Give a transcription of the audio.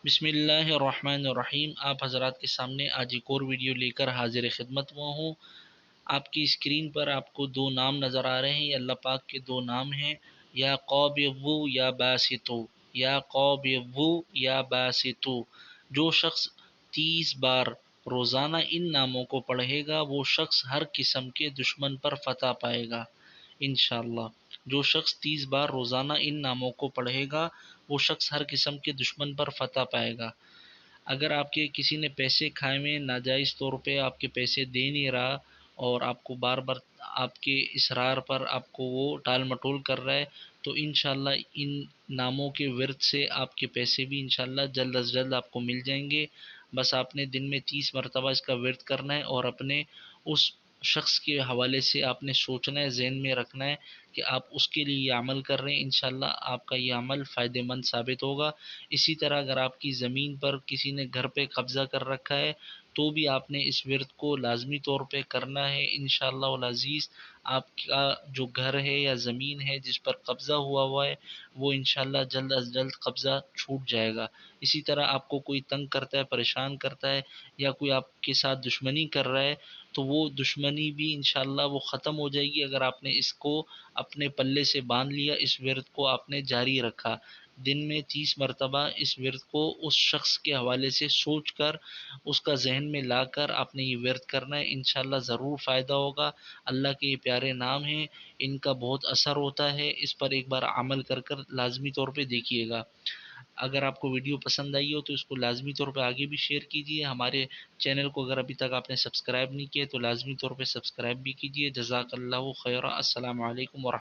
بسم اللہ الرحمن الرحیم۔ آپ حضرات کے سامنے آج ایک اور ویڈیو لے کر حاضر خدمت ہوا ہوں۔ آپ کی اسکرین پر آپ کو دو نام نظر آ رہے ہیں، یہ اللہ پاک کے دو نام ہیں، یا قابض یا باسطو، یا قابض یا باسطو۔ جو شخص 30 بار روزانہ ان ناموں کو پڑھے گا وہ شخص ہر قسم کے دشمن پر فتح پائے گا انشاءاللہ۔ جو شخص 30 بار روزانہ ان ناموں کو پڑھے گا وہ شخص ہر قسم کے دشمن پر فتح پائے گا۔ اگر آپ کے کسی نے پیسے کھائے ہوئے ناجائز طور پہ آپ کے پیسے دے نہیں رہا اور آپ کو بار بار آپ کے اصرار پر آپ کو وہ ٹال مٹول کر رہا ہے، تو انشاءاللہ ان ناموں کے ورد سے آپ کے پیسے بھی انشاءاللہ جلد از جلد آپ کو مل جائیں گے۔ بس آپ نے دن میں 30 مرتبہ اس کا ورد کرنا ہے اور اپنے اس شخص کے حوالے سے آپ نے سوچنا ہے، ذہن میں رکھنا ہے کہ آپ اس کے لیے یہ عمل کر رہے ہیں، انشاءاللہ آپ کا یہ عمل فائدہ مند ثابت ہوگا۔ اسی طرح اگر آپ کی زمین پر کسی نے گھر پہ قبضہ کر رکھا ہے تو بھی آپ نے اس ورد کو لازمی طور پہ کرنا ہے انشاءاللہ العزیز۔ آپ کا جو گھر ہے یا زمین ہے جس پر قبضہ ہوا ہے وہ انشاءاللہ جلد از جلد قبضہ چھوٹ جائے گا۔ اسی طرح آپ کو کوئی تنگ کرتا ہے، پریشان کرتا ہے یا کوئی آپ کے ساتھ دشمنی کر رہا ہے تو وہ دشمنی بھی انشاءاللہ وہ ختم ہو جائے گی اگر آپ نے اس کو اپنے پلے سے باندھ لیا، اس ورد کو آپ نے جاری رکھا۔ دن میں 30 مرتبہ اس ورد کو اس شخص کے حوالے سے سوچ کر اس کا ذہن میں لا کر آپ نے یہ ورد کرنا ہے، انشاءاللہ ضرور فائدہ ہوگا۔ اللہ کے یہ پیارے نام ہیں، ان کا بہت اثر ہوتا ہے، اس پر ایک بار عمل کر کر لازمی طور پہ دیکھیے گا۔ اگر آپ کو ویڈیو پسند آئی ہو تو اس کو لازمی طور پہ آگے بھی شیئر کیجیے۔ ہمارے چینل کو اگر ابھی تک آپ نے سبسکرائب نہیں کیا تو لازمی طور پہ سبسکرائب بھی کیجیے۔ جزاک اللہ خیرہ۔ السلام علیکم ورحمۃ اللہ۔